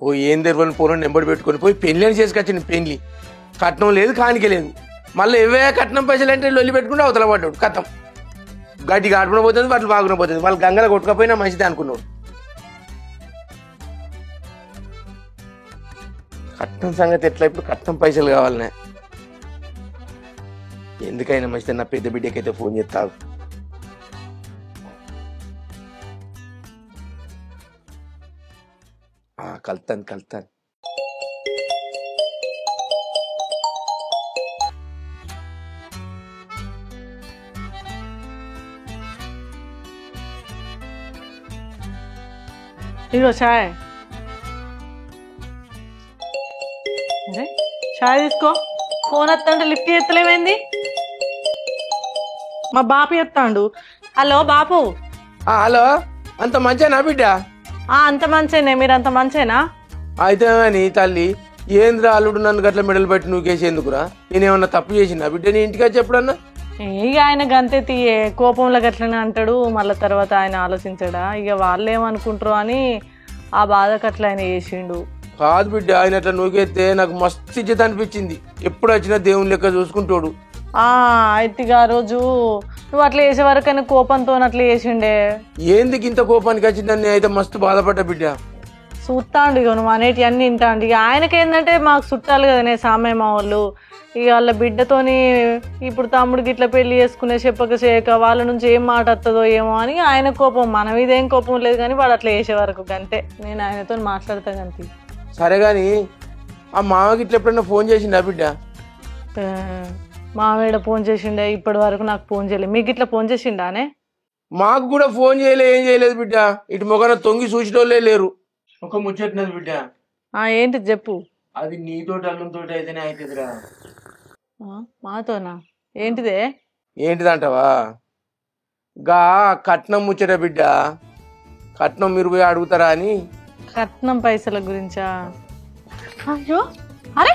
ఓ ఏం తెరవని పూర్వం నెంబడి పెట్టుకొని పోయి పెళ్లి అని చేసుకొచ్చింది. పెళ్లి కట్నం లేదు, కానికే లేదు. మళ్ళీ ఎవే కట్నం పైసలు అంటే లొల్లి పెట్టుకుంటే అవతల పడ్డాడు. కథం గడ్డి ఆడుకుని పోతుంది, వాటిని బాగున పోతుంది. వాళ్ళు గంగల కొట్టుకపోయినా మంచిది అనుకున్నాడు. కట్నం సంగతి ఎట్లా? ఇప్పుడు కట్నం పైసలు కావాలనే. ఎందుకైనా మంచిది నా పెద్ద బిడ్డకైతే ఫోన్ చేస్తావు. కలుతాను. ఇగో చాయ్. అరే చాయ్ తీసుకో. ఫోన్ వస్తాంటే లిఫ్ట్ చేస్తలేమైంది? మా బాపు చెప్తాండు. హలో బాపు. హలో, అంత మంచిగా బిడ్డ? అంత మంచేనే. మీరు అంత మంచేనా? అయితే అని తల్లి ఏంద్రా అల్లుడు నన్ను గట్ల మెడలు పెట్టి నువ్వుకేసేందుకురా? నేనేమన్నా తప్పు చేసిన బిడ్డ? నీ ఇంటికి వచ్చి ఎప్పుడన్నా? ఇక ఆయన గంతే తీయే, కోపంలో గట్లనే అంటాడు. మళ్ళీ తర్వాత ఆయన ఆలోచించాడా? ఇక వాళ్ళు ఏమనుకుంటారు అని ఆ బాధకు అట్లా ఆయన చేసిండు. కాదు బిడ్డ, ఆయన అట్లా నూకేస్తే నాకు మస్తు ఇజ్జత అనిపించింది. ఎప్పుడు వచ్చినా దేవుని లెక్క చూసుకుంటాడు. అయితే ఆ రోజు నువ్వు అట్లా చేసే వరకు ఆయన కోపంతో అట్లా చేసిండే. ఏందుకు ఇంత కోపానికి వచ్చిందని అయితే మస్తు బాధపడ్డా బిడ్డ. చూస్తాండు ఇక నువ్వు అనేటి అన్ని వింటాండు. ఇక ఆయనకేందంటే మాకు చుట్టాలు కదనే సామయ్య మా వాళ్ళు. ఇక వాళ్ళ బిడ్డతోని ఇప్పుడు తమ్ముడికి ఇట్లా పెళ్లి చేసుకునే చెప్పక చేయక వాళ్ళ నుంచి ఏం మాట వస్తుందో ఏమో అని ఆయన కోపం. మన మీద ఏం కోపం లేదు కానీ వాడు అట్లా చేసే వరకు అంతే. నేను ఆయనతో మాట్లాడతా గంతే. సరే గాని ఆ మామకి ఇట్లా ఎప్పుడన్నా ఫోన్ చేసిండా బిడ్డ? మావేడ ఫోన్ చేసిండే? ఇప్పటి వరకు నాకు ఫోన్ చేయలేదు. మీకు ఇట్లా ఫోన్ చేసిండానే? మాకు కూడా ఫోన్ చేయలే, ఏం చేయలేదు బిడ్డ. ఇటు మొగన తొంగి చూసేటోళ్ళే లేరు. ఒక ముచ్చట్నది బిడ్డ. ఏంటి చెప్పు. అది నీతోటి అల్లంతో అయితేనే అవుతుందిరా. మాతోనా? ఏంటిదే? ఏంటిదంటావా? గా కట్నం ముచ్చట బిడ్డ. కట్నం మీరు పోయి అడుగుతారా అని. కట్నం పైసల గురించా? అయ్యో అరే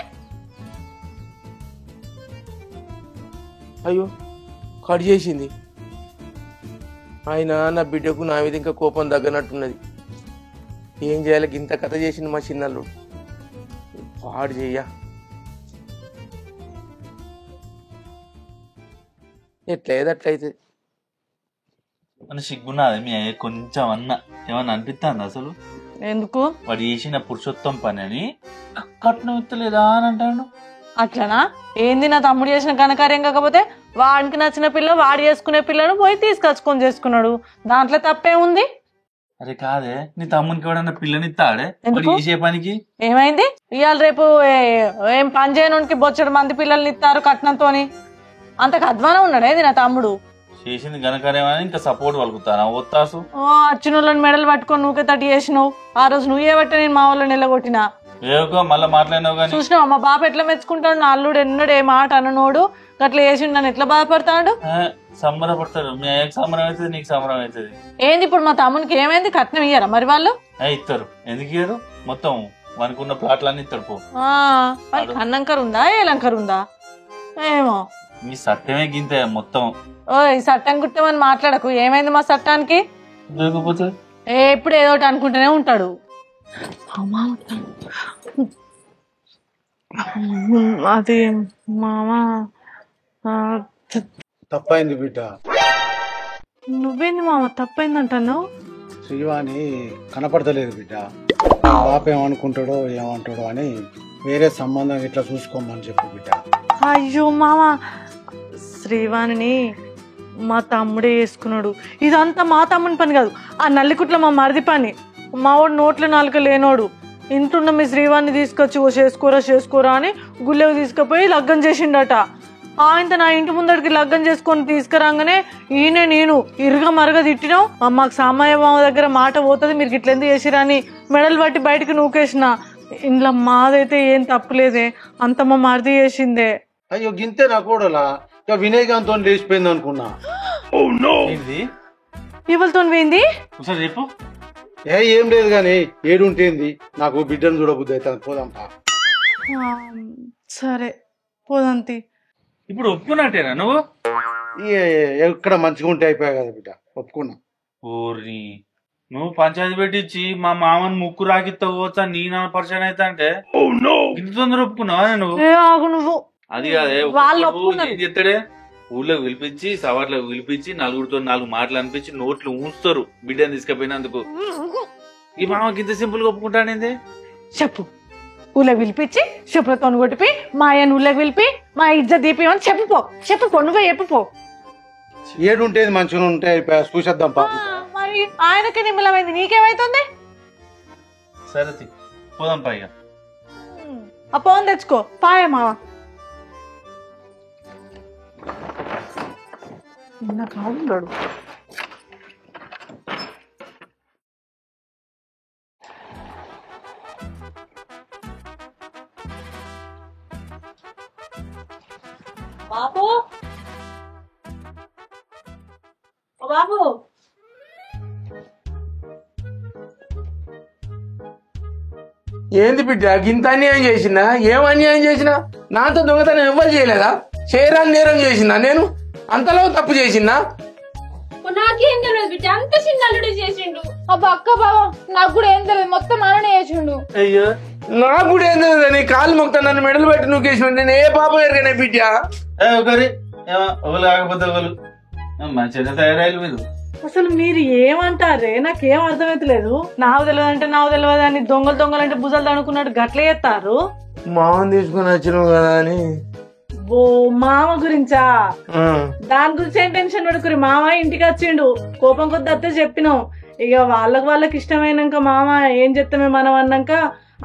అయ్యో కట్ చేసింది. ఆయన నా బిడ్డకు నా మీద ఇంకా కోపం తగ్గనట్టున్నది. ఏం చేయాలి? ఇంత కథ చేసింది మా చిన్నల్లుడు. పాడు చెయ్య. ఎట్లయితే మన సిగ్గున్నది మీ అయ్య కొంచెం అన్న ఏమన్నా అనిపిస్తుంది అసలు? ఎందుకు? వాడు చేసిన పురుషోత్తం పని అని కట్నం ఇస్తలేదా అని అంటాడు. అట్లనా? ఏంది నా తమ్ముడు చేసిన ఘనకార్యం కాకపోతే వాడికి నచ్చిన పిల్ల వాడు చేసుకునే పిల్లను పోయి తీసుకొచ్చుకొని చేసుకున్నాడు. దాంట్లో తప్పే ఉంది? అరే కాదే, నీ తమ్మునికి ఎవడన్నా పిల్లనిస్తాడే చేసే పనికి? ఏమైంది? ఇవాళ రేపు ఏం పని చేయడానికి బొచ్చడు మంది పిల్లల్ని ఇస్తారు కట్నంతోని. అంతకు అధ్వానం ఉన్నాడేది నా తమ్ముడు. చేసింది ఘనకార్యం అని ఇంకా సపోర్ట్ పలుకుతానా ఒత్తాసు? అచ్చునోళ్ళని మెడలు పట్టుకొని నువ్వుకే తట్టి చేసినావు. ఆ రోజు నువ్వే బట్ట నేను మా వాళ్ళని నిలగొట్టినా. ఏవో మళ్ళీ మాట్లాడినావు కానీ చూసినావు మా బాబు ఎట్లా మెచ్చుకుంటాడు. నా అల్లుడు ఎన్నడు ఏ మాట అననోడు. అట్లా చేసిండు నన్ను ఎట్లా బాధపడతాడు? సంబరపడతాడు. మీ అయ్యకి సంబరం అవుతుంది, నీకు సంబరం అవుతుంది. ఏంది ఇప్పుడు మా తమ్మునికి ఏమైంది? కట్నం ఇయ్యారా మరి వాళ్ళు? ఇస్తారు. ఎందుకు ఇయ్యరు? మొత్తం మనకున్న ప్లాట్లన్నీ ఇస్తాడు పో. అన్నంకర్ ఉందా ఏలంకర్ ఉందా ఏమో. మీ సత్యమే గింతే మొత్తం. ఈ చట్టం గుట్టమని మాట్లాడకు. ఏమైంది మా చట్టానికి? లేకపోతే ఎప్పుడు ఏదో ఒకటి అనుకుంటూనే ఉంటాడు. అది మామా తప్పైంది బిడ్డ. నువ్వేంది మామ తప్పైందంటాను? శ్రీవాణి కనపడతలేదు బిడ్డ. పాప ఏమనుకుంటాడో ఏమంటాడో అని వేరే సంబంధం ఇట్లా చూసుకోమని చెప్పు బిడ్డ. అయ్యో మామ, శ్రీవాణిని మా తమ్ముడే చేసుకున్నాడు. ఇదంతా మా తమ్ముని పని కాదు, ఆ నల్లికుట్ల మా మరిది పని. మావాడు నోట్ల నాలుక లేనోడు. ఇంటున్న మీ శ్రీవాణ్ణి తీసుకొచ్చి ఓ చేసుకోరా అని గుళ్ళకి తీసుకుపోయి లగ్గం చేసిండట. ఆయనతో నా ఇంటి ముందడికి లగ్గం చేసుకొని తీసుకురాగానే నేను ఇరుగ మరగ తిట్టినావు. మాకు సామయ్య మామ దగ్గర మాట పోతుంది, మీరు ఇట్లా ఎందుకు చేసిరా అని మెడలు పట్టి బయటకు నూకేసిన. ఇంట్లో మాదైతే ఏం తప్పులేదే, అంత మా మరిది చేసిందే. అయ్యో గింతే నా కూడలా. ఇక వినయ్ గాంతో లేచిపోయింది అనుకున్నా. ఎవరితో పోయింది? రేపు ఏం లేదు గాని ఏడుంటేంది. నాకు బిడ్డను చూడబుద్ధి అవుతుంది. పోదాంపా. సరే పోదంతి. ఇప్పుడు ఒప్పుకున్నట్టేనా నువ్వు? ఎక్కడ మంచిగా ఉంటే అయిపోయా కదా బిడ్డ, ఒప్పుకున్నా. ఊరి నువ్వు పంచాయతీ పెట్టించి మా మామని ముక్కు రాకిత్తవచ్చా నీ నా పరిచయం అయితే అంటే ఇంత తొందర ఒప్పుకున్నావా నువ్వు? ఏ ఆగు నువ్వు. అది కాదే వాళ్ళు ఒప్పుకోడు, ఒప్పుకున్నారు. ఏం చెప్తాడే ఊళ్ళోకి పిలిపించి సవాట్లోకి పిలిపించి నలుగురితో 4 మాటలు అనిపించి నోట్లు ఊస్తారు బిడ్డని తీసుకుపోయినందుకు. ఈ మామకి ఇంత సింపుల్ గా ఒప్పుకుంటానేంది? చెప్పు, ఊళ్ళకి పిలిపించి చెప్పులతో కొట్టిపి మా ఆయన ఊళ్ళకి పిలిపి మా ఇజ్జత్ దీపమని చెప్పుపో నువ్వే చెప్పుపో. ఏడుంటేది మంచిగా ఉంటే చూసేద్దాం పాప. మరి ఆయనకి నిమ్మలమైంది నీకేమైతుంది? సరే పోదాం పైగా. ఆ ఫోన్ తెచ్చుకో పాయ మావా. నిన్న కాదు బాబు, బాబు ఏంది బిడ్డ గింత అన్యాయం చేసినా? ఏం అన్యాయం చేసినా? నాతో దొంగతనం ఎవ్వరు చేయలేదా? చేయరాని నేరం చేసినా? నేను అంతలో తప్పు చేసినా? నాకేం తెలియదు బిడ్డ, అంత చిన్న అల్లుడు చేసిండు. అబ్బా అక్క బాబా నాకు కూడా ఏం తెలియదు, మొత్తం మననే చేసిండు. అయ్యో నాకు కూడా ఏం తెలియదు. నీ కాలు మొక్తా నన్ను మెడలు పెట్టి నువ్వు కేసిన నేను ఏ పాపం ఎరగనే బిడ్డ. ఒకరి ఒకరు కాకపోతే ఒకరు మంచిగా తయారయ్యారు మీరు. అసలు మీరు ఏమంటారే? నాకేం అర్థమైతలేదు. నాకు తెలియదు అంటే నాకు తెలియదు అని దొంగలు అంటే భుజాలు తనుకున్నట్టు గట్లే చేస్తారు. మామని తీసుకుని వచ్చినావు కదా అని. ఓ మామ గురించా? దాని గురించి ఏం టెన్షన్ పడుకురి. మామ ఇంటికి వచ్చిండు, కోపం కొద్ది అత్తే చెప్పినాం. ఇక వాళ్ళకి ఇష్టమైనాక మామ ఏం చెప్తామే మనం అన్నాక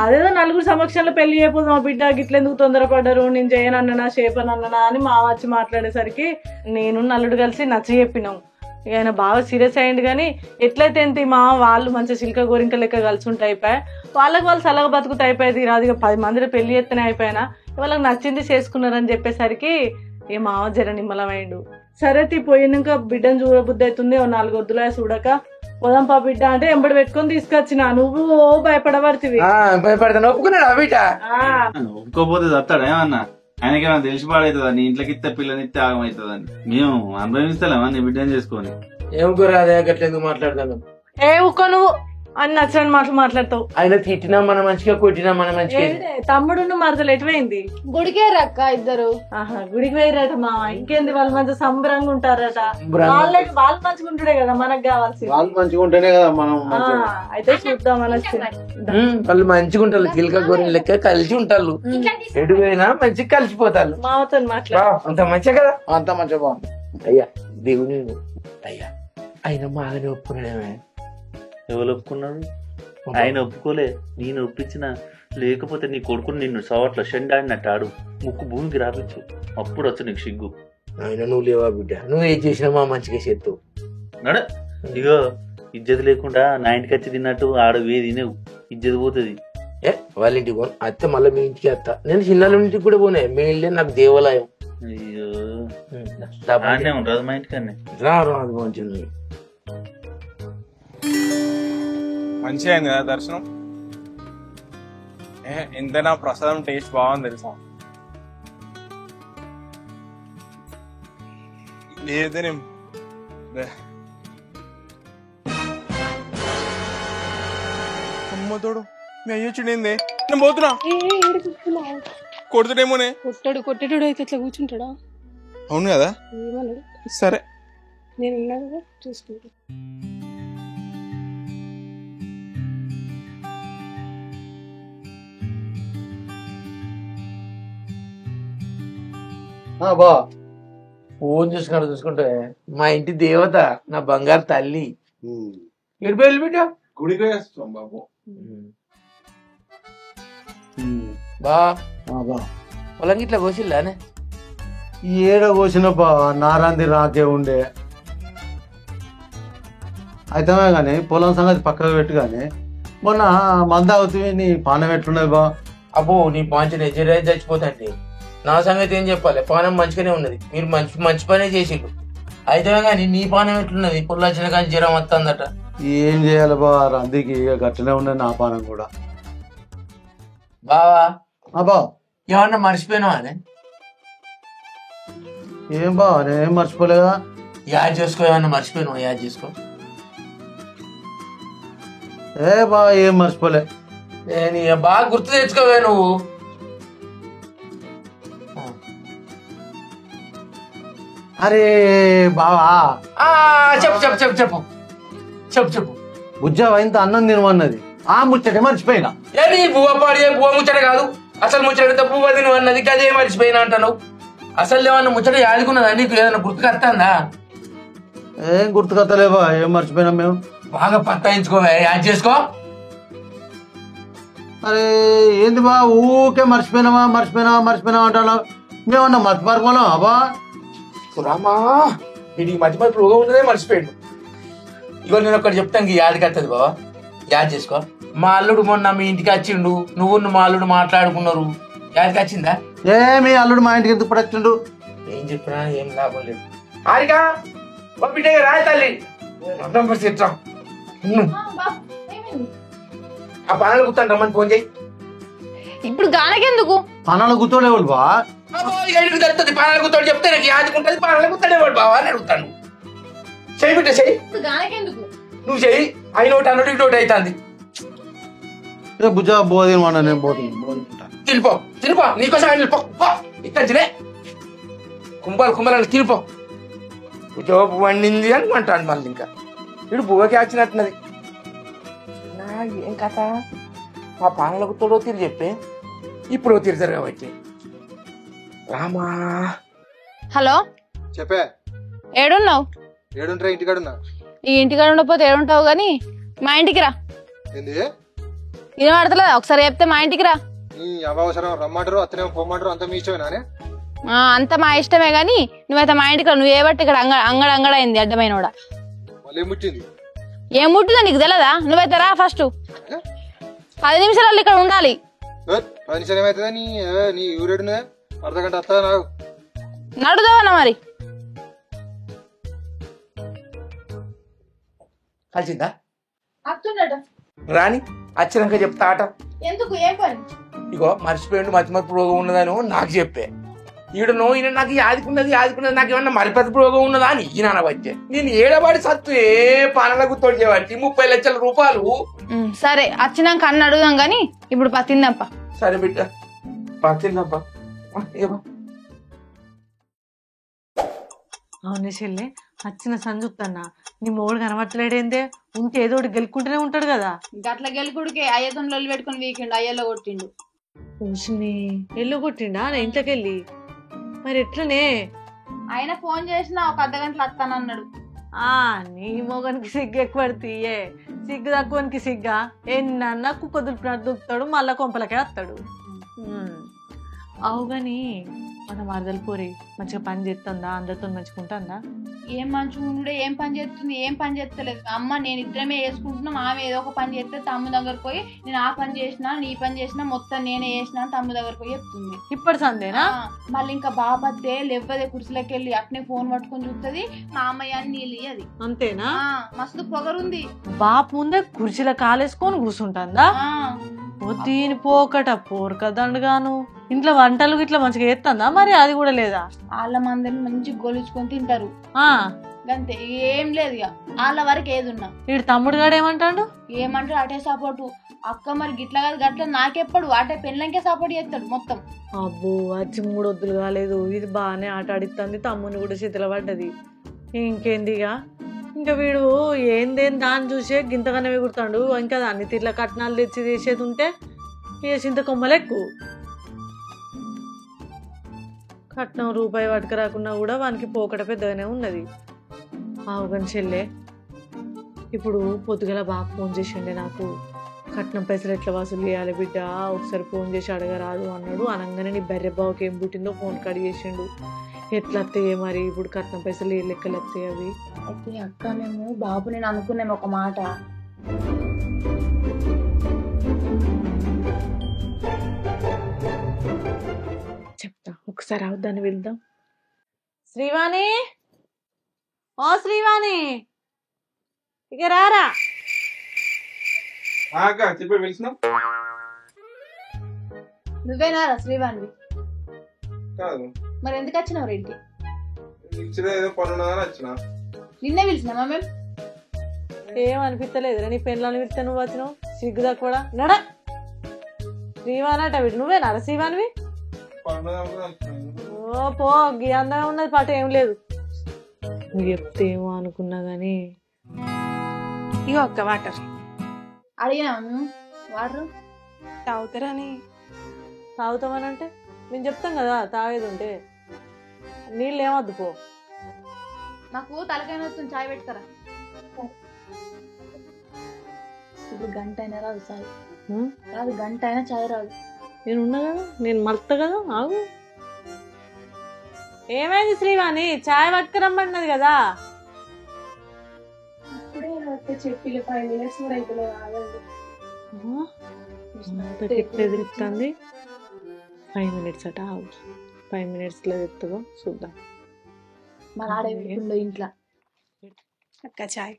అదేదో నలుగురు సమక్షంలో పెళ్లి చేయకపోతే మా బిడ్డ గిట్లెందుకు తొందరపడ్డారు, నేను చేయనన్నా చేపనన్నా అని మామ వచ్చి మాట్లాడేసరికి నేను నల్లుడు కలిసి నచ్చ చెప్పినాం. ఇక ఆయన బాగా సీరియస్ అయ్యిండు. కానీ ఎట్లయితే ఏంటి మా వాళ్ళు మంచిగా చిలక గోరింక లెక్క కలిసి ఉంటే అయిపోయా, వాళ్ళు సలహా బతుకుతా అయిపోయేది రాదు. ఇక 10 మందిలో పెళ్లి చేస్తేనే అయిపోయినా వాళ్ళకి నచ్చింది చేసుకున్నారని చెప్పేసరికి ఏ మామ జర నిమ్మలమైండు. సరే పోయినాక బిడ్డను చూడబుద్ధి అవుతుంది, 4 వద్దులా చూడక పోదాంపా బిడ్డ అంటే ఎంబడి పెట్టుకొని తీసుకొచ్చిన. నువ్వు భయపడబడుతుంది. భయపడతాను ఒప్పుకున్నాడు ఆ బిడ్డ. ఒప్పుకోపోతే చెప్తాడా ఏమన్నా? ఆయనకేమన్నా తెలిసి పాడవుతుందా? నీ ఇంట్లోకి ఇస్తే పిల్లనిస్తే ఆగమవుతుందని మేము అనుభవిస్తలేమా నీ బిడ్డని చేసుకొని? ఏం కూర అదే గట్లేదు మాట్లాడతాను. ఏ ఊకో నువ్వు అని నచ్చని మాటలు మాట్లాడతావు. ఆయన తిట్టినా మన మంచిగా, కొట్టినా మన మంచిగా. తమ్ముడు మరదలు ఎటువైంది? గుడికే రక్క ఇద్దరు. ఆహా, గుడికి పోయిరట మామ. ఇంకేంది వాళ్ళు మంచిగా సంబరంగా ఉంటారట. వాళ్ళు మంచిగా ఉంటుడే కదా మనకు కావాల్సింది. వాళ్ళు మంచిగా ఉంటేనే కదా మనం. అయితే చూద్దాం అని వాళ్ళు మంచిగా ఉంటారు, చిలక గోరిన లెక్క కలిసి ఉంటారు. ఎటువైనా మంచిగా కలిసిపోతారు. మామతో మాట్లాడు. అంత మంచిగా కదా? అంత మంచిగా బాగుంది. అయ్యా దేవుని అయ్యా ఆయన మాగని ఒప్పుకున్నాడేమే. ఎవరు ఒప్పుకున్నాడు? ఆయన ఒప్పుకోలే, నేను ఒప్పించిన. లేకపోతే నీ కొడుకుని నిన్ను సవట్ల షెండాడినట్టు ఆడు ముక్కు భూమికి రాపించు, అప్పుడు వచ్చు నీకు సిగ్గు. ఆయన నువ్వు లేవా బిడ్డ, నువ్వు ఏం చేసినా మా మంచిగా చేస్తావు. నడ ఇగో ఇజ్జత్ లేకుండా నా ఇంటికి వచ్చి తిన్నట్టు ఆడ వేది తినేవు, ఇజ్జత్ పోతుంది. వాళ్ళ ఇంటికి పోను అత్తే, మళ్ళీ మీ ఇంటికి వస్తా. నేను చిన్నాళ్ళ ఇంటికి కూడా పోనే, మీ ఇల్లే నాకు దేవాలయం. అయ్యో ఆడనే ఉండదు మా ఇంటికన్నే. రాదు మంచిది. మంచిగా అయింది కదా దర్శనం. ఎంతైనా ప్రసాదం టేస్ట్ బాగుంది తెలుసా. లేదే అమ్మతోడు మీ అయ్యొచ్చుడేందే, నేను పోతున్నా. కొడుతుడేమోనే. కొట్టేటోడు అయితే ఇట్లా కూర్చుంటాడా? అవును కదా. సరే నేను ఉన్నా కదా చూసుకుంటా. బా ఫోన్ చూసుకుంటే మా ఇంటి దేవత, నా బంగారు తల్లి. ఎడిపోయి బిడ్డ గుడికి వేస్తాం బాబు. బా పొలం ఇట్లా కోసిల్లానే? ఏడ కోసిన బా, నారాంది రాకే ఉండే. అయితే కానీ పొలం సంగతి పక్కకు పెట్టు. కానీ మొన్న మంద అవుతుంది, నీ పానం ఎట్లున్నది బా? అబ్బో నీ పాంచ ఎజరే చచ్చిపోతాండి. నా సంగతి ఏం చెప్పాలి, పానం మంచిగానే ఉన్నది. మీరు మంచి పనే చేసిండు. అయితే కానీ నీ పానం ఎట్లున్నది? పుల్ల వచ్చిన కానీ జ్వరం వస్తుందట. ఏం చేయాలి బా, రందికి గట్లనే ఉన్నది నా పానం కూడా. బావా బా ఏమన్నా మర్చిపోయినావా? ఏం బా, నేనేం మర్చిపోలేదా. యాడ్ చేసుకో, ఏమన్నా మర్చిపోయినావా? యాడ్ చేసుకో. ఏ బావ ఏం మర్చిపోలే. నేను బాగా గుర్తు తెచ్చుకోవే నువ్వు. అరే బావా చెప్పు చెప్పు చెప్పు చెప్పు చెప్పు చెప్పు. బుజ్జావా ఇంత అన్నం తినమన్నది, ఆ ముచ్చటే మర్చిపోయినా. ఏది బువ్వ పాడి బువ్వ ముచ్చట కాదు, అసలు ముచ్చట బువ్వ తిను అన్నది గదే మర్చిపోయినా అంటాను. అసలు ఏమన్నా ముచ్చట యాదుకున్నదా నీకు? ఏదన్నా గుర్తుకొస్తుందా? ఏం గుర్తుకొత్తలేవా, ఏం మర్చిపోయినా మేము. బాగా పత్తాయించుకోవే, యాడ్ చేసుకో. అరే ఏంది బా ఊకే మర్చిపోయినావా అంటాను. మేమన్నా మర్చిపోనా బా? రామా వీడికి మధ్య మధ్య రోగం ఉన్నదే మర్చిపోయాడు. ఇగో నేను ఒక్కటి చెప్తాను, యాదికి వస్తుంది బాబా, యాడ్ చేసుకో. మా అల్లుడు మొన్న మీ ఇంటికి వచ్చిండు, నువ్వు మా అల్లుడు మాట్లాడుకున్నారు, యాదికి వచ్చిందా? ఏమి అల్లుడు మా ఇంటికి ఎందుకు పడచ్చిండు? ఏం చెప్పినా ఏం లాభం లేదు. హారికా బిడ్డ రాయి తల్లి, చిత్రం ఆ పనులు గుర్తాను రమ్మని ఫోన్ చేయి. ఇప్పుడు గానకెందుకు? పనాలు గుర్తోలేవాడు బా. ఎందుకు తెలుస్తుంది? పనులు గుర్తాడు చెప్తే నాకు యాదుకుంటుంది. పనులు గుర్తాడేవాడు బావా అని అడుగుతాను. చెయ్యి బిడ్డ చెయ్యి. ఇప్పుడు గానకెందుకు? నువ్వు చెయ్యి. అయిన ఒకటి అన్నట్టు ఇటు ఒకటి అవుతుంది. బుజ్జా బోధిన నేను పోతున్నా. తినిపో నీకోసం ఆయన వెళ్ళిపో. ఇక్కడ తినే కుంభాలు తినిపో. జవాబు వండింది అని అంటాడు మళ్ళీ. ఇంకా వీడు బువ్వకి వచ్చినట్టున్నది. ఏం కథ? మా పాలలకు తోడో తీరు చెప్పే, ఇప్పుడు తీరుతారు కాబట్టి. రామా హలో చెప్పే. ఏడున్నావు? ఏడుంటా ఇంటికాడున్నా. ఈ ఇంటికాడ ఉండకపోతే ఏడుంటావు గాని మా ఇంటికి రా. ఏంది వినబడతలేదా? ఒకసారి చెప్తే మా ఇంటికి రా. అవసరం రమ్మంటారు అతనే పోమంటారు, అంత మీ ఇష్టమేనా? అంత మా ఇష్టమే గాని నువ్వైతే మా ఇంటికి రా. నువ్వు ఏ బట్టి ఇక్కడ అంగడైంది అడ్డమైన కూడా. ఏం ముట్టిందో నీకు తెలదా? నువ్వైతే రా ఫస్ట్. 10 నిమిషాలు ఇక్కడ ఉండాలి. 10 నిమిషాలు ఏమైతుందా? నీ ఊరేడు అర్ధగంట వస్తా నాకు నడుదావన్నా మరి. కలిసిందా రాని? వచ్చినాక చెప్తా ఆట. ఎందుకు? ఏం పని? ఇగో మర్చిపోయిండు, మతి రోగం ఉన్నదని నాకు చెప్పే. ఈడనో ఈయన నాకు యాదుకున్నది నాకు ఏమన్నా మరిపతి రోగం ఉన్నదా అని ఈయన వచ్చే. నేను ఏడబడి సత్తు ఏ పానలకు తోడిచేవాడి 30 లక్షల రూపాయలు. సరే వచ్చినాక అన్న అడుగుదాం గాని ఇప్పుడు పత్తిందప్ప. సరే బిడ్డ పత్తిందప్ప. అవునే చెల్లె, వచ్చిన సంజుత్తన్న నీ మొగుడు కనబట్టలేడేందే? ఉంటే ఏదో ఒకటి గెలుకుంటూనే ఉంటాడు కదా. గట్ల గెలుకుడికి అయ్యతో లొల్లి పెట్టుకుని వీకెండ్ అయ్యలో కొట్టిండు. చూసిని ఎల్లు కొట్టిండా నా ఇంట్లోకెళ్ళి? మరి ఎట్లనే? ఆయన ఫోన్ చేసినా ఒక అర్ధగంటలు వస్తానన్నాడు. నీ మొగనికి సిగ్గు ఎక్కువ పడితీయే, సిగ్గు తక్కువనికి సిగ్గా. ఎన్నన్నా కుక్క దులిపినట్టు దులుపుతాడు, మళ్ళా కొంపలకే వస్తాడు. అవుగాని మన మరదలు పోరి మంచిగా పని చేస్తుందా? అందరితో మంచిగా ఉంటుందా? ఏం మంచిగా ఉండే, ఏం పని చేస్తుంది? ఏం పని చేస్తలేదు. అమ్మ నేను ఇద్దరమే వేసుకుంటున్నాం, ఆమె ఏదో ఒక పని చేస్తే తమ్ము దగ్గరకు పోయి నేను ఆ పని చేసినా నీ పని చేసినా మొత్తం నేనే చేసినా తమ్ము దగ్గరకు పోయి చెప్తుంది. ఇప్పుడు సందేనా? మళ్ళీ ఇంకా బాపత్తే లేవదే కుర్చీలోకి వెళ్ళి అట్నే ఫోన్ పట్టుకొని చూస్తుంది. మా అమ్మయ్య నీళ్ళు అది అంతేనా? మస్తు పొగరుంది. బాపు ముందే కుర్చీలో కాలేసుకొని కూర్చుంటుందా? దీని పోకట పోరక దండగాను. ఇంట్లో వంటలు ఇట్లా మంచిగా చేస్తుందా? మరి అది కూడా లేదా? వాళ్ళ మందిని మంచి గొలుచుకొని తింటారు అంతే, ఏం లేదు. ఇక వాళ్ళ వరకు ఏది ఉన్నా. వీడు తమ్ముడు గాడు ఏమంటాడు? ఏమంటాడు అటే సపోర్టు. అక్క మరి గిట్లా కాదు గట్ల నాకెప్పుడు అటే పెళ్ళంకే సపోర్ట్ చేస్తాడు మొత్తం. అబ్బో వచ్చి 3 వద్దులు కాలేదు, ఇది బాగానే ఆట ఆడిస్తుంది, తమ్ముని కూడా చేతిలో పడ్డది. ఇంకేందిగా ఇంకా వీడు ఏందేం దాన్ని చూసే గింతగానే ఎగురుతాడు. ఇంకా దాన్ని తీర్ల కట్నాలు తెచ్చి చేసేది ఉంటే చింత కొమ్మలెక్కు. కట్నం రూపాయి పట్టుక రాకున్నా కూడా వానికి పోకట పెద్దగానే ఉన్నది. అవుగని చెల్లె, ఇప్పుడు పొద్దుగల బాగా ఫోన్ చేసిండే నాకు. కట్నం పైసలు ఎట్లా వసూలు చేయాలి బిడ్డ, ఒకసారి ఫోన్ చేసి అడగరాదు అన్నాడు. అనగానే నీ బర్రె బావుకి ఏం పుట్టిందో ఫోన్ కట్ చేసిండు. ఎట్లా వస్తాయి మరి ఇప్పుడు కట్నం పైసలు ఏ లెక్కలు వస్తాయి అవి? అయితే అక్క మేము బాబు నేను అనుకున్నాము ఒక మాట. చెప్తా, ఒకసారి అవుద్దాన్ని వెళ్దాం. శ్రీవాణి, ఓ శ్రీవాణి, ఇక రారా. చెప్పి పిలిచిన నువ్వేనారా శ్రీవాణి? కాదు. మరి ఎందుకు వచ్చినావు రెడ్డి? ఇచ్చిన ఏదో పని ఉన్నదని వచ్చిన. నిన్నే పిలిచినామా మేము? ఏం అనిపించలేదురా నీ పెళ్ళని పిలిస్తే నువ్వు వచ్చినావు సిగ్గుదా కూడా నడ శ్రీవానట వీడు నువ్వే నడ శ్రీవానివి ఓ పో గీ అందంగా ఉన్నది పాట ఏం లేదు నువ్వు చెప్తే ఏమో అనుకున్నా గానీ ఇగో అక్క వాటర్ అడిగినా వాటర్ తాగుతారా అని. తాగుతామనంటే మేము చెప్తాం కదా తాగేది ఉంటే నీళ్ళు ఏమద్దు పో నాకు తలకాయ వస్తుంది చాయ్ పెట్టుకరా ఇప్పుడు గంట అయినా రాదు చాయ్ రాదు గంట అయినా చాయ్ రాదు నేను ఉన్నా కదా నేను మలుతా కదా ఆగు ఏమైంది శ్రీవాణి చాయ్ పట్టుకురమ్మన్నది కదా ఇప్పుడే చెప్పి 5 minutes కూడా అయితే ఆగండి. ఎట్లా ఎదురుతుంది 5 minutes అట ఆగు 5 minutes లో ఎత్తుగా చూద్దాం మన ఆడేందో ఇంట్లో అక్క చాయ్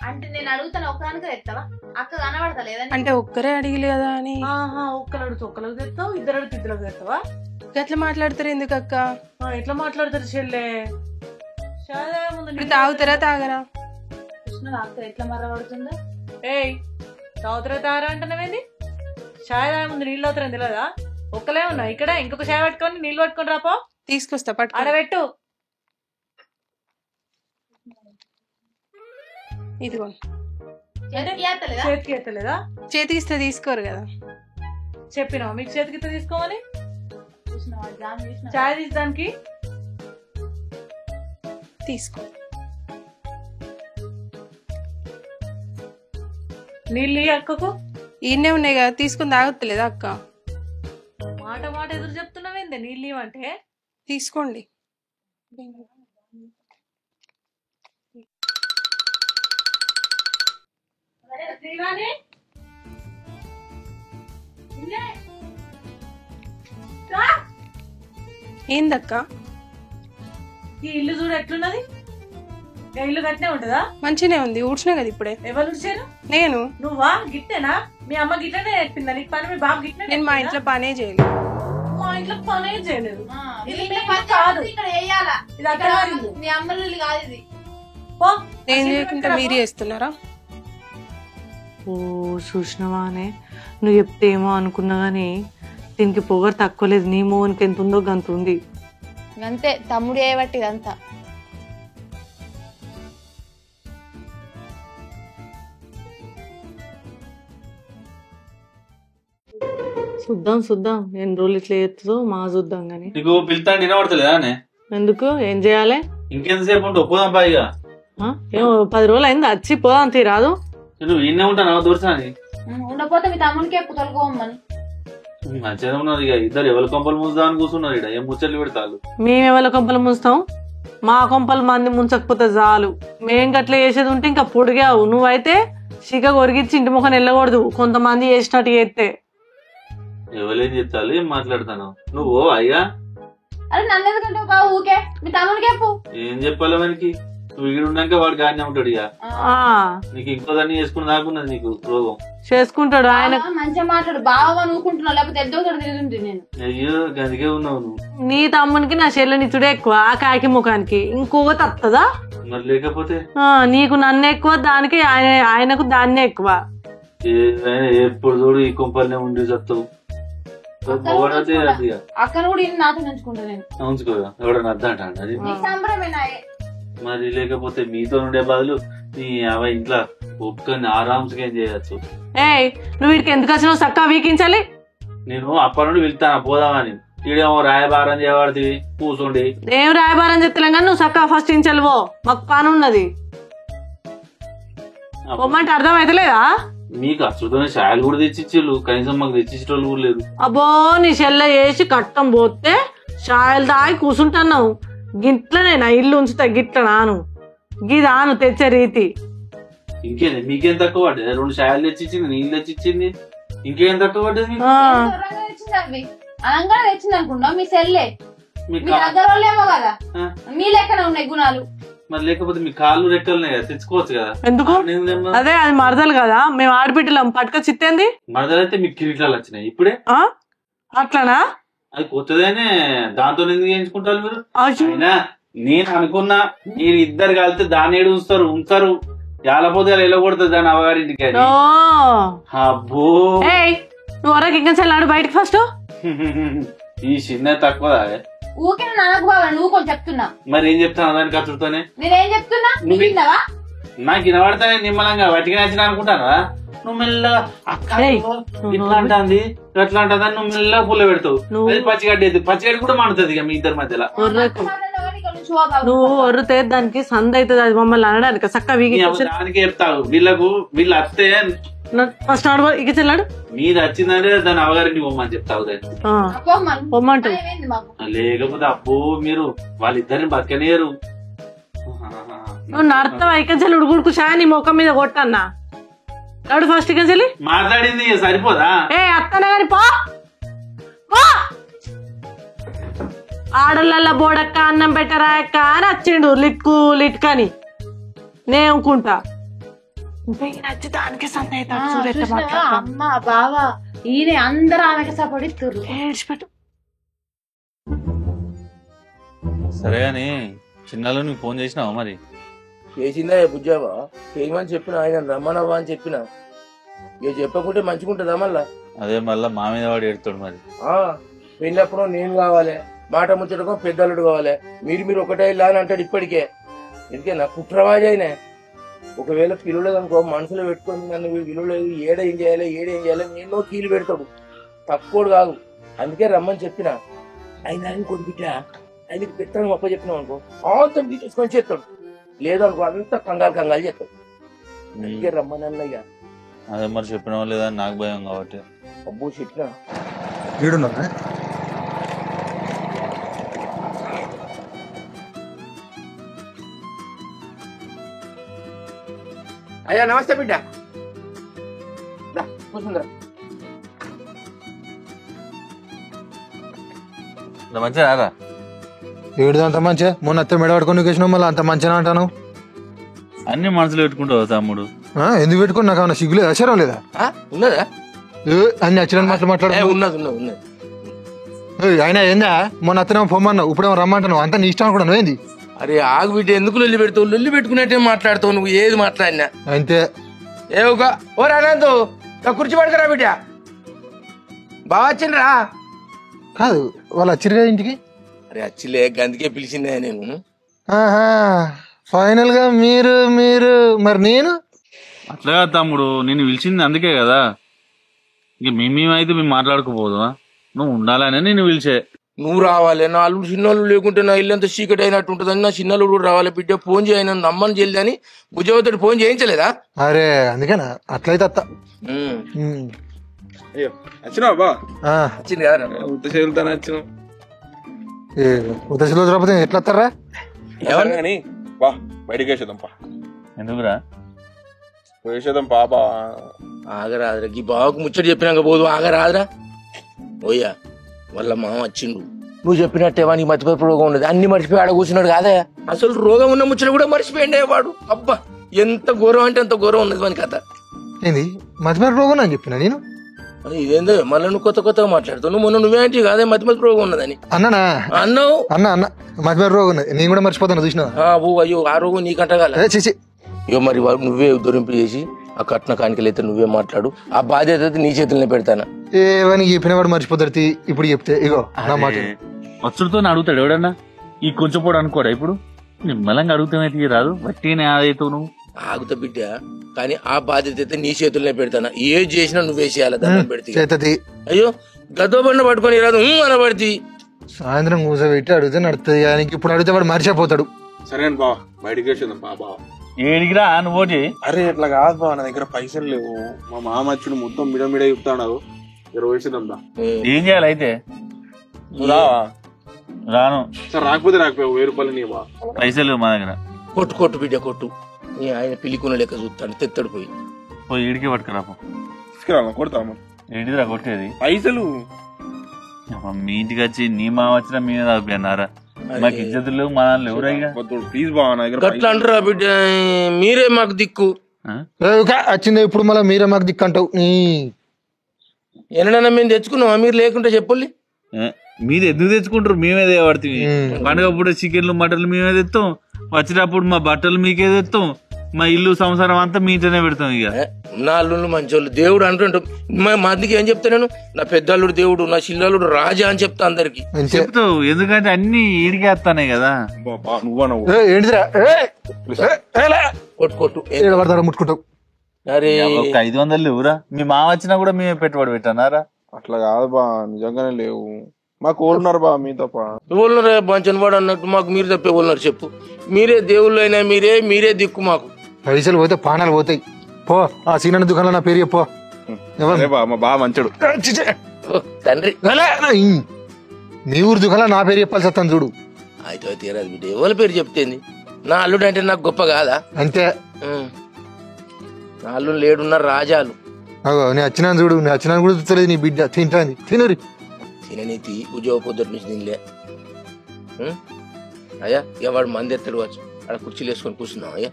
అంటే నేను అడుగుతాను ఒక్కదానికే తెస్తావా అక్క కనబడతా లేదని అంటే ఒక్కరే అడిగిలే కదా అని. ఆహా ఒక్కరు అడుగుతూ ఒక్కరికి తెస్తావు ఇద్దరు అడుగుతూ ఇద్దరికి తెస్తావా గట్లా మాట్లాడతారు ఎందుకు అక్క? ఎట్లా మాట్లాడతారు చెల్లె ముందు ఇప్పుడు తాగుతారా తాగరా? కృష్ణ అక్క ఎట్లా మర్రబడుతుందో ఏయ్ తాగుతారా తాగరా అంటున్నావేంది చాయ్ తాగే ముందు నీళ్ళు అవుతారని తెలియదా ఒక్కలే ఉన్నా ఇక్కడ ఇంకొక చాయ్ పట్టుకొని నీళ్ళు పట్టుకొని రాపో తీసుకొస్తా పట్టు ఆడబెట్టు ఇదిగో చేతికి ఎత్తలేదా చేతికి ఇస్తే తీసుకోరు కదా. చెప్పినా మీకు చేతికి ఇస్తే తీసుకోమని చాయ్ తీసడానికి తీసుకో. నీళ్ళు అక్కకు ఈయనే ఉన్నాయి కదా తీసుకుని తాగొత్తలేదా అక్క? మాట మాట ఎదురు చెప్తున్నావేంది నీళ్ళు ఇవ్వంటే తీసుకోండి. ఏందక్క? ఈ ఇల్లు చూడు ఎట్లున్నది ఇల్లు కట్టినే ఉంటదా? మంచినే ఉంది ఊడ్చినా కదా ఇప్పుడే. ఎవరు ఉడిచారు? నేను. నువ్వా గిట్టేనా? మీ అమ్మ గిట్లనే నేర్పిందా నీకు పని? మీ బాబు గిట్లనే నేను మా ఇంట్లో పనే చేయలేదు. మా ఇంట్లో పనే చేయలేదు. కాదు ఇక్కడ వేయాలా ఇది అక్కడ వారింది. మీ అమ్మలు కాదు ఇది పో. నేను చేయకుండా మీరు చేస్తున్నారా? ఓ చూసినవానే నువ్వు చెప్తే ఏమో అనుకున్నా గానీ దీనికి పొగరు తక్కువ లేదు. నీ మోహన్కి ఎంత ఉందో గంత ఉంది. అంతే తమ్ముడు ఏబట్టి ఇదంతా చూద్దాం చూద్దాం ఎన్ని రోజులు ఇట్లా చేస్తుందో మా చూద్దాం గానీ. నీకు పిలుతాండి వినబడతలేదా? ఎందుకు ఏం చేయాలి? ఇంకెంతసేపు ఉంటే ఒప్పుదాం బాయిగా. ఏమో 10 రోజులు అయింది వచ్చి పోదాం తీరాదు. నువ్వు ఈయనే ఉంటాను దూరసాని ఉండపోతే మీ తమ్ముడికి ఎప్పుడు తొలగోమని మంచిగా ఉన్నది ఇక ఇద్దరు ఎవరి కొంపలు ముంచుదామని కూర్చున్నారు ఇక్కడ ఏం ముచ్చట్లు పెడతారు. మేమెవల కొంపలు ముంచుతాం? మా కొంపలు మంది ముంచకపోతే చాలు. మేం గట్ల చేసేది ఉంటే ఇంకా పొడిగావు. నువ్వైతే సిగ కొరిగిచ్చి ఇంటి ముఖం వెళ్ళకూడదు కొంతమంది చేసినట్టు చేస్తే. ఎవరేం చెప్తారు ఏం మాట్లాడతాను నువ్వు అయ్యా? అరే నన్ను ఎందుకంటే ఒక ఊకే మీ తమ్ముడికి చెప్పు. ఏం చెప్పాలి వానికి? నువ్వు ఇక్కడ ఉన్నాక వాడు గానే ఉంటాడు ఇక. నీకు ఇంకో దాన్ని చేసుకుని దాకున్నది నీకు రోగం. చేసుకుంటాడు ఆయన. మంచిగా మాట్లాడు బాగా నూకుంటున్నావు లేకపోతే ఎద్దో తిరుగుతుంటే నేను. అయ్యో గదికే ఉన్నావు నువ్వు. నీ తమ్మునికి నా చెల్లెనిచ్చుడే ఎక్కువ ఆ కాకి ముఖానికి. ఇంకొక తత్తదా? మరి లేకపోతే నీకు నన్ను ఎక్కువ దానికి ఆయనకు దాన్నే ఎక్కువ. ఎప్పుడు చూడు ఈ కొంపల్నే ఉండి చస్తావు. అక్కను కూడా ఇన్ని నాతో ఉంచుకుంటా నేను. ఉంచుకోగా ఎవడన్నా అర్థం అంటాడు అది. మరి లేకపోతే మీతో ఉండే బదులు నీ అవ ఇంట్లో ఒక్కని ఆరామ్స్గా ఏం చేయొచ్చు. నువ్వు వీడికి ఎందుకు వచ్చినావు? చక్కా వీకించాలి. నేను అప్పటి నుండి వెళ్తాను పోదామని. ఈడేమో రాయబారం చేయబడితే కూర్చోండి. ఏం రాయబారం చెప్తలేం కానీ నువ్వు చక్కా ఫస్ట్ ఇంచల్వో మాకు పని ఉన్నది. పొమ్మంటే అర్థం అయితలేదా? మీకు అచ్చుతోనే ఛాయలు కూడా తెచ్చిచ్చిళ్ళు కనీసం మాకు తెచ్చిచ్చేటోళ్ళు కూడా లేదు. అబ్బో నీ చెల్లె చేసి కట్టం పోతే ఛాయలు తాగి కూర్చుంటున్నావు. గిట్లనేనా ఇల్లు ఉంచుతా గిట్ల నాను గిదాను తెచ్చే రీతి. ఇంకేంది మీకేం తక్కువ పడ్డది? 2 ఛాయలు తెచ్చిచ్చింది నీళ్ళు తెచ్చిచ్చింది ఇంకేం తక్కువ పడ్డది? అనంగా తెచ్చింది అనుకున్నావు మీ సెల్లే. మీ దగ్గర వాళ్ళేమో కదా మీ లెక్కన ఉన్నాయి గుణాలు. మరి లేకపోతే మీ కాళ్ళు రెక్కలున్నాయి కదా తెచ్చుకోవచ్చు కదా. ఎందుకు? అదే అది మరదలు కదా మేము ఆడబిడ్డలం పట్టుక చిత్తేంది. మరదలైతే మీకు కిరీటాలు వచ్చినాయి ఇప్పుడే. అట్లానా? అది కొత్తదేనే దాంతో ఎందుకు చేయించుకుంటారు మీరు? అయినా నేను అనుకున్నా మీరు ఇద్దరు కలిస్తే దాన్ని ఉంచుతారు యాలపోతే వెళ్ళకూడదు దాని అవగారింటికి అని. ఓ అబ్బో ఏయ్ నువ్వు వరకు ఇంకా చెల్లాడు బయటకు ఫస్ట్. ఈ చిన్న తక్కువ ఊకే నాకు బాగా నువ్వు కొంచెం చెప్తున్నా. మరి ఏం చెప్తాను దాని ఖర్చుతోనే నేనేం చెప్తున్నా నువ్వు విన్నావా? నాకు వినబడతానే నిమ్మలంగా వాటికి నచ్చిన అనుకుంటానా? నువ్వు మెల్లగా అక్క ఏయ్, ఇట్లా అంటుంది అట్లా అంటుందని నువ్వు మెల్లగా పుల్ల పెడతావు. అది పచ్చిగడ్డి పచ్చిగడ్డి కూడా మండుతుంది ఇక మీ ఇద్దరి మధ్యలో. నువ్వు ఒర్రితే దానికి సంద అవుతుంది, అది మమ్మల్ని అనడానికి చక్క వీగి దానికి చెప్తావు వీళ్ళు అత్తే ఫస్ట్ ఆడు ఇక చెల్లాడు మీరు వచ్చిందంటే దాని అవగారింటి పోమని చెప్తావు దాన్ని. పొమ్మంటావు. లేకపోతే అబ్బో మీరు వాళ్ళిద్దరిని బతకనేరు. నువ్వు నడతావు ఐకంచెలు ఉడుకుడుకు షా నీ ముఖం మీద కొట్టన్నా. నడు ఫస్ట్ ఇకంచెలి మాట్లాడింది ఇక సరిపోదా? ఏ అత్తనే గాని పో ఆడలల్ల బోడక్క అన్నం పెట్టరా అక్క అని వచ్చిండు లిట్కని నేనుకుంటా. నచ్చి దానికి అమ్మ బావా ఈయన అందరూ ఆమెకి సపోర్ట్ ఇస్తారు. ఏడ్చిపెట్టు. సరే అని చిన్నలో నువ్వు ఫోన్ చేసినావా? మరి చేసిందా బుజ్జావా? చేయమని చెప్పిన ఆయన రమ్మనవ్వా అని చెప్పిన. ఇక చెప్పకుంటే మంచిగుంటుందా మళ్ళా? అదే మళ్ళా మా మీద వాడు ఎడుతాడు. మరి పెళ్ళప్పుడు నేను కావాలి, మాట ముచ్చటకో పెద్దలుడు కావాలి. మీరు ఒకటే ఇలా అని అంటాడు ఇప్పటికే. ఎందుకేనా కుట్రవాజీ అయినా ఒకవేళ పిలువలేదు అనుకో మనసులో పెట్టుకొని నన్ను విలువలేదు ఏం చేయాలి ఎన్నో కీలు పెడతాడు. తక్కువడు కాదు. అందుకే రమ్మని చెప్పిన. ఆయన కొడుకుట ఆయనకి పెట్టాను గొప్ప చెప్పినాం అనుకో అంత తీసుకొని చేస్తాడు. లేదనుకో అంత కంగారు చేస్తాడు. అందుకే రమ్మని అన్నయ్య. అదే మరి చెప్పిన లేదా నాకు భయం కాబట్టి. అబ్బో చెప్పినా అయ్యా నమస్తే బిడ్డ. కూర్చుందా మంచిగా రాదా? ఏడు అంత మంచిగా మొన్న అత్త మెడ పట్టుకొని వేసినావు మళ్ళీ అంత మంచిగా అంటాను. అన్ని మనసులో పెట్టుకుంటావు తమ్ముడు. ఎందుకు పెట్టుకుని నాకు ఏమన్నా సిగ్గులేదు అసరం లేదా? ఉన్నదా? అన్ని వచ్చిన మాట్లాడు. ఉన్నది. ఆయన ఏందా మొన్న అత్తనేమో పొమ్మన్నావు, ఇప్పుడేమో రమ్మంటావు. అంతా నీ ఇష్టం కూడా ఏంది? అరే ఆగు బిడ్డ, ఎందుకు లొల్లి పెడతావు? లొల్లి పెట్టుకున్నట్టే మాట్లాడతావు నువ్వు. ఏది మాట్లాడినా అంతే. ఓ రానందు కుర్చీ పడకరా బిడ్డ. బాగా వచ్చిండ్రా? కాదు వాళ్ళు వచ్చిరు కదా ఇంటికి. అరే వచ్చిలే అందుకే పిలిచిందే నేను. ఫైనల్ గా మీరు మరి నేను అట్లా కాదు తమ్ముడు, నేను పిలిచింది అందుకే కదా. ఇంక మేమైతే మేము మాట్లాడుకోపోదు. నువ్వు ఉండాలనే నేను పిలిచే. నువ్వు రావాలి. నా అల్లుడు చిన్నోళ్ళు లేకుంటే నా ఇల్లంతా చీకటి అయినట్టు ఉంటుందని నా చిన్నోళ్ళు కూడా రావాలి. బిడ్డ ఫోన్ చేయను నమ్మని చెల్లిదని భుజవతోటి ఫోన్ చేయించలేదా? అరే అందుకేనా అట్లయితే అత్త అయ్యో వచ్చినావా బా? వచ్చింది కదా ఉత్తసేలుతానే వచ్చినావు. ఉదశలో రాకపోతే ఎట్లా వస్తారా? ఎవరు కానీ బా బయటికి వేసేద్దాం పా. ఎందుకురా వేసేద్దాం పాపా. ఆగరాదురా ఈ బావకు ముచ్చట చెప్పినాక పోదు. ఆగరాదురా ఓయ్యా వాళ్ళ మామ వచ్చిండు. నువ్వు చెప్పినట్టే వానికి మర్చిపోయి రోగం ఉన్నది. అన్ని మర్చిపోయి ఆడ కూర్చున్నాడు కాదా? అసలు రోగం ఉన్న ముచ్చట కూడా మర్చిపోయిండే వాడు. అబ్బా ఎంత ఘోరం అంటే అంత ఘోరం ఉన్నది వాని కథ. ఏంది మతిమరుపు రోగం అని చెప్పిన నేను? ఇదేందో మళ్ళీ నువ్వు కొత్తగా మాట్లాడుతావు. నువ్వు మొన్న నువ్వేంటి కాదే మతిమరుపు రోగం ఉన్నదని అన్నానా? అన్నావు అన్న మతిమరుపు రోగం ఉన్నది. నేను కూడా మర్చిపోతాను చూసినా. అయ్యో ఆ రోగం నీకంటగాల. ఇగో మరి నువ్వే ఉద్ధరింపు చేసి ఆ కట్న కానికలైతే నువ్వే మాట్లాడు. ఆ బాధ్యత అయితే నీ చేతులనే పెడతానా. ఏవని చెప్పిన వాడు మర్చిపోతాడు. ఇప్పుడు చెప్తే ఇగో నా మాట వచ్చుడుతో అడుగుతాడు ఎవడన్నా. ఈ కొంచెం కూడా అనుకోడా? ఇప్పుడు నిమ్మలంగా అడుగుతామైతే రాదు. బట్టినే ఆదైతావు నువ్వు. ఆగుతా బిడ్డ, కానీ ఆ బాధ్యత అయితే నీ చేతులనే పెడతానా. ఏది చేసినా నువ్వే చేయాలి. దాన్ని పెడితే అయ్యో గదో బండ పట్టుకొని రాదు అనబడితే సాయంత్రం కూర్చోబెట్టి అడిగితే నడుతుంది. ఆయనకి ఇప్పుడు అడిగితే వాడు మర్చిపోతాడు. సరే బా బయటికి వేసేద్దాం బాబా. ఏడిగిరా నువ్వు? అరే ఇట్లా కాదు బా, నా దగ్గర పైసలు లేవు. మా మామ వచ్చుడు మొత్తం మిడ చెప్తాడు. వేసేద్దాం దా. ఏం చేయాలి అయితే? నువ్వు రావా? రాను. సరే రాకపోతే రాకపోయావు 1000 రూపాయలు నీ బా. పైసలు మా దగ్గర. కొట్టు బిడ్డ కొట్టు. ఆయన పిల్లికొన లెక్క చూస్తాడు. తెత్తడు పోయి ఈడికి పట్టుకురా. తీసుకురా కొడతాము. ఏంటిదిరా కొట్టేది? పైసలు మీ ఇంటికి వచ్చి నీ మా వచ్చినా మీద తాపినారా? మాకు ఇజ్జతులు లేవు, మా నాన్న ఎవరైనా. ప్లీజ్ బా నా దగ్గర అట్లా అంటారా బిడ్డ? మీరే మాకు దిక్కు. వచ్చింది ఇప్పుడు మళ్ళీ మీరే మాకు దిక్కు అంటావు. ఎన్నడన్నా మేము తెచ్చుకున్నాం. మీరు లేకుంటే చెప్పండి. మీరు ఎందుకు తెచ్చుకుంటారు? మేమే తేవాడుతుంది. పండుగప్పుడు చికెన్లు మటన్లు మేమే తెస్తాం. వచ్చేటప్పుడు మా బట్టలు మీకే తెస్తాం. మా ఇల్లు సంసారం అంతా మీ ఇంట్లోనే పెడతాం ఇక. నా అల్లుళ్ళు మంచోళ్ళు దేవుడు అంటుంటాం. మా అందుకే ఏం చెప్తా నేను, నా పెద్దల్లుడు దేవుడు, నా చిల్లల్లుడు రాజా అని చెప్తా అందరికి. చెప్తావు ఎందుకంటే అన్ని ఈడికి వస్తానే కదా. ఏంటిదిరా కొట్టు పడతారా ముట్టుకుంటావు? అరే ఒక 500 లేవురా? మీ మామ వచ్చినా కూడా మేమే పెట్టుబడి పెట్టానారా? అట్లా కాదు బా, నిజంగానే లేవు. మాకు ఓడున్నారు బా మీ తప్ప. ఎవరున్నారా బంచన్ వాడు అన్నట్టు? మాకు మీరు తప్ప ఎవరున్నారు చెప్పు? మీరే దేవుళ్ళు అయినా మీరే దిక్కు మాకు. పైసలు పోతే పానాలు పోతాయి. పో ఆ సీనన్న దుకాణంలో నా పేరు చెప్పు. మా బా మంచోడు. తండ్రి నీ ఊరు దుకాణంలో నా పేరు చెప్పాల్సి వస్తాను చూడు. అయితే తీరాదు బిడ్డ, ఎవరి పేరు చెప్తేంది? నా అల్లుడు అంటే నాకు గొప్ప కాదా? అంతే. నా అల్లుడు లేడున్న రాజాలు. నేను వచ్చినాను చూడు, నేను వచ్చినాను కూడా చూస్తలేదు నీ బిడ్డ. తింటాంది తినరి తిననీతి ఉద్యోగ పొద్దుటి నుంచి తినలే. అయ్యా ఇక వాడు మంది ఎత్తడు వచ్చు, అక్కడ కుర్చీలు వేసుకొని కూర్చున్నాం. అయ్యా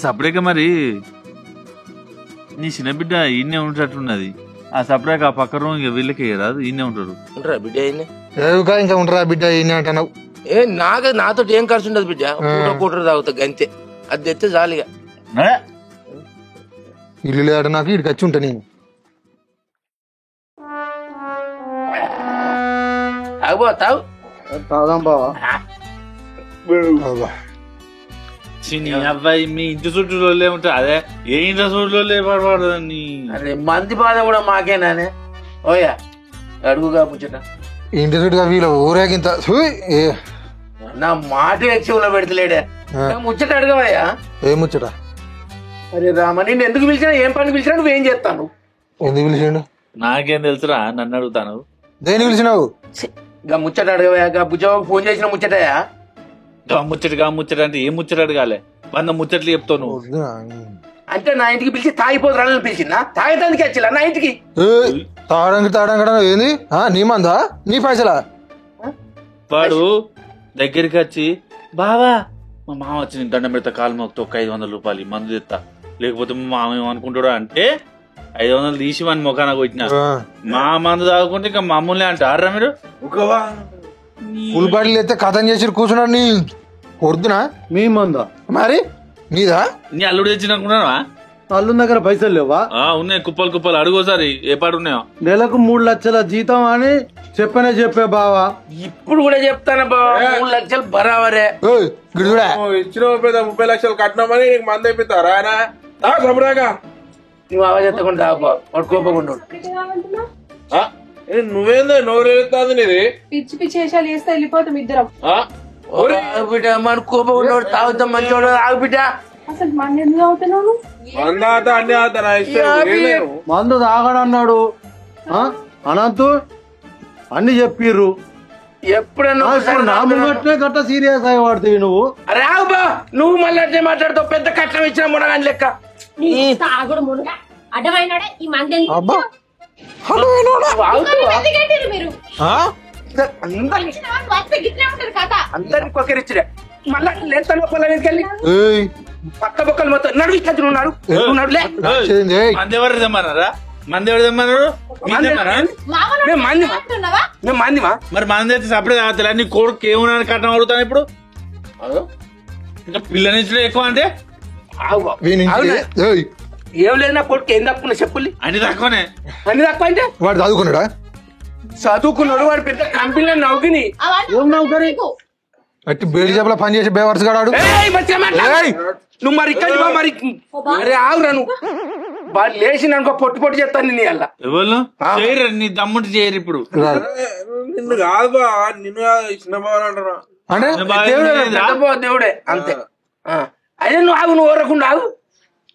సపరేక మరి నీ చిన్న బిడ్డ ఈయనే ఉంటున్నది. ఆ సపరేక ఆ పక్క రూమ్ ఇక వీళ్ళకి రాదు, ఈయనే ఉంటారు. ఉంటారా బిడ్డ అయినా? ఇంకా ఉంటారా బిడ్డ ఈయన అంటున్నావు? నాతో ఏం ఖర్చు ఉండదు బిడ్డ, కూటర్ తాగుతా అంతే. అది తెస్తే చాలుగా. ఇల్లు లేడ నాకు ఇక్కడికి వచ్చి ఉంటా నేను. తాగు తాగుదాం బావా. అబ్బాయి మీ ఇంటి చుట్టూ ఉంటా, అదే ఏ ఇంటి చుట్టూ పడబడదని. అరే మంది బాధ కూడా మాకేనానే. ఓయా అడుగుగా ముచ్చట. ఇంటి చుట్టుగా వీళ్ళు ఊరేగింత నా మాట ఎక్సివ్లో పెడతలేడే. ముచ్చట అడగవయ్యా. ఏం ముచ్చట? అరే రామ, నిన్ను ఎందుకు పిలిచినా, ఏం పని పిలిచినా నువ్వేం చేస్తాను? ఎందుకు పిలిచిండు? నాకేం తెలుసురా, నన్ను అడుగుతాను. దేని పిలిచినావు? ఇంకా ముచ్చట అడగవయ్యా. బుజ్జబాబు ఫోన్ చేసిన ముచ్చటయా? ముచ్చట అంటే ఏం ముచ్చట అడగాలి? 100 ముచ్చట్లు చెప్తావు నువ్వు. అంటే నా ఇంటికి పిలిచి తాగిపోతారని పిలిచిందా? తాగేదానికి వచ్చిలా నా ఇంటికి? తాగడం ఏంది? నీ మందా నీ పైసలా? వాడు దగ్గరికి వచ్చి, బావా మా మామ వచ్చి దండం పెడతా, కాలు మొక్తా, ఒక 500 రూపాయలు మందు తెస్తా, లేకపోతే మా మామ ఏమనుకుంటాడు అంటే 500 తీసి మన ముఖాన కొట్టిన. మా మందు తాగుకుంటే ఇంకా మమ్మల్ని అంటారా మీరు? ఫుల్ బాటిల్ అయితే కథం చేసి కూర్చున్నాడు. నీ కొడుతున్నా మీ మందా మరి నీదా? నీ అల్లుడు తెచ్చిననుకున్నావా? అల్లు దగ్గర పైసలు లేవా? ఉన్నాయి కుప్పలు అడుగోసారి ఏ పాటు ఉన్నాయో. నెలకు 3 లక్షల జీతం అని చెప్పే బావా. ఇప్పుడు కూడా చెప్తాను బావా, 3 లక్షలు బరాబరే. ఇచ్చిన 30 లక్షలు కట్టినామని నీకు మంది అయిపోతారా? నువ్వు ఆవాజ్ ఎత్తకుండా వాడు కోపకుండా. నువ్వేందో నోరేస్తుంది నీది? పిచ్చి పిచ్చి వేషాలు చేస్తే వెళ్ళిపోతాం ఇద్దరం. బిడ్డ మన కోపం ఉన్నాడు, తాగుతాం మంచివాడు. ఆగు బిడ్డ. అసలు మన ఎందుకు అవుతున్నావు? మందు తాగడన్నాడు అనంతు అన్ని చెప్పిర్రు. ఎప్పుడన్నా గట్ట సీరియస్ అయ్యి పడుతుంది నువ్వు. అరే ఆగు బా, నువ్వు మళ్ళీ అట్లే మాట్లాడుతావు. పెద్ద కట్నం ఇచ్చిన మునగాని లెక్క. తాగుడు మునగా అడ్డమైనాడే ఈ మంది. అందరికి ఒకరిచ్చిడే. మళ్ళా లెంత లోపల వెళ్ళి పక్క బొక్కలు మొత్తం నడువు ఉన్నారు. మంది ఎవరు తెమ్మన్నారా? మంది ఎవరు తెమ్మన్నారు? మందిమా? మరి మంది అయితే సపరేట్ తాగుతా. నీ కొడుకు ఏమన్నా కట్నం అడుగుతాను ఇప్పుడు. ఇంకా పిల్లనించడం ఎక్కువ అంటే ఏం లేదు. నా కొడుకు ఏం తక్కువ చెప్పుల్ని అన్ని తక్కువనే. అన్ని తక్కువ అంటే వాడు చదువుకున్నాడా? చదువుకున్నాడు. వాడు పెద్ద కంపెనీలో నౌకని. అట్టి బేడి చేపల పని చేసి బేవర్స్ గాడు. నువ్వు మరి ఇక్కడ మరి అరే ఆగురా. నువ్వు వాడు లేచి అనుకో పొట్టు చేస్తాను నీ అలా. ఎవరు చేయరు? నీ దమ్ముంటి చేయరు ఇప్పుడు. నిన్ను కాదు బా, నిన్ను చిన్న బాగా అంటున్నా. దేవుడే అంతే. అదే నువ్వు ఆగు, నువ్వు ఓరకుండా ఆగు.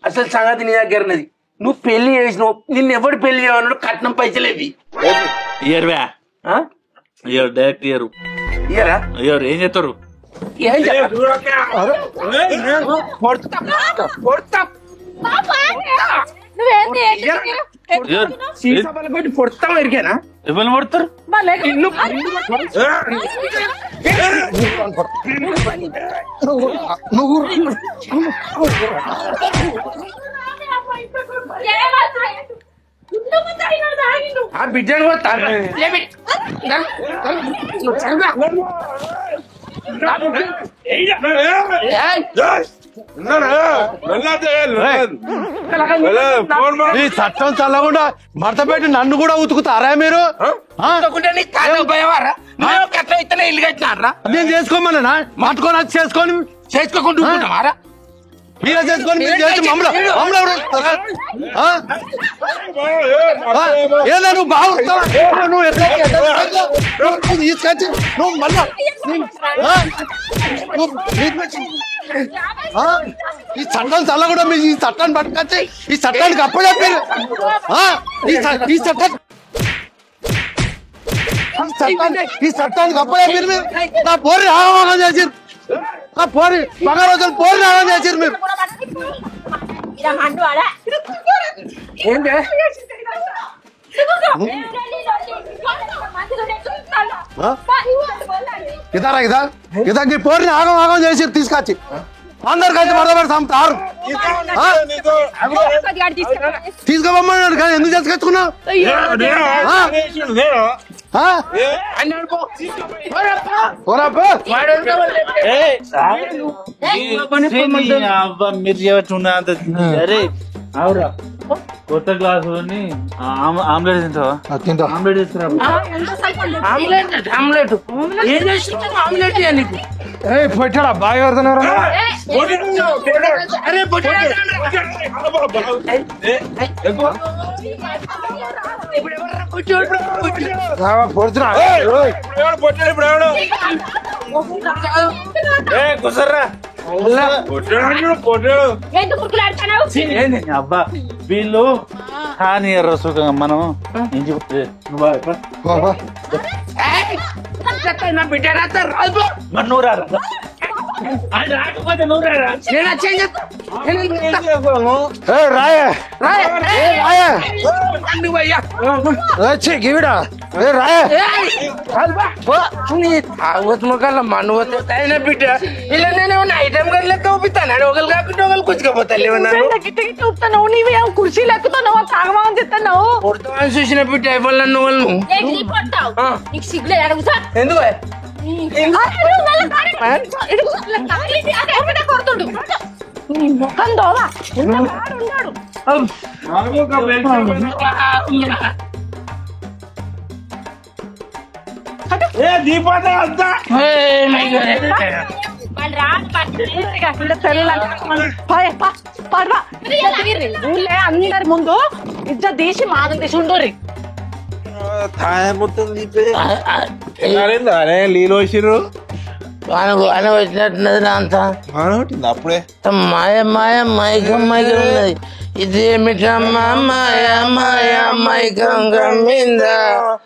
అసలు సంగతి నీ దగ్గరన్నది. నువ్వు పెళ్లి చేసినావు, నిన్ను ఎవరు పెళ్లి చేయమన్నాడు? కట్నం పైసలేవి ఇయర్వా? డైరెక్ట్ ఇయర్ ఇయరా? ఇయర్ ఏం చేస్తారు? ఏం పొడతాం ఎరికేనా? ఎవరు పడతారు? ఆ బిడ్డను కూడా ఈ చట్టం చల్లకుండా భర్త పెట్టి నన్ను కూడా ఉతుకుతారా మీరు ఇల్లు కట్టినారా నేను చేసుకోమన్నా పట్టుకొని వచ్చి చేసుకోకుండా మీరే చేసుకొని మీరు చేసి ఏదో నువ్వు బాగుంటావా నువ్వు తీసుకొచ్చి నువ్వు మళ్ళా ఈ చట్టం చల్లకుండా మీరు ఈ చట్టాన్ని పట్టుకొచ్చి ఈ చట్టానికి అప్పచెప్పారు ఈ చట్టానికి అప్పచెప్పారు మీరు నా పోరి ఆహ్వానం చేసి నా పోరి మగ రోజులు పోరి ఆహ్వానం చేసారు మీరు ఇదారా ఇదాకి పోరిని ఆగం ఆగం చేసి తీసుకొచ్చి అందరు కలిసి మరొకటి చంపుతారు తీసుకోమన్నాడు కానీ ఎందుకు చేసుకొచ్చుకున్నావు మీరు చేయవచ్చున్నా అరే అవురా కొత్త గ్లాసు ఆమ్లెట్ తింటావా ఆమ్లెట్ తీసుకురా పెట్టాడా బాగా ఎవరుతున్నారు అబ్బా వీళ్ళు కానీ సుఖంగా మనం ఇంటి నువ్వు రాకపోతే నువ్వు ముఖాల మనువైన బిడ్డ ఇలా నేనేమన్నా ఐటమ్ గడ్ లెక్క ఊపిస్తాను ఒకరు కాకుండా ఒకరు కూర్చుకోపోతాను నీవేం కుర్చీలు ఎక్కుతున్నావు కాగమని చెప్తున్నావు పుడతామని చూసిన బిడ్డ అయిపోయి నువ్వు ఎందుకు ముఖం దోవా అందరి ముందు ఇజ్జత్ తీసి మాదం తీసి ఉండరు నీళ్ళు వచ్చిర్రు ఆయన వచ్చినట్టున్నది నా అంతా అప్పుడే మాయ మాయ మైకం మైకం ఉన్నది ఇదేమిటమ్మా మాయ మాయ మైకం గమ్మిందా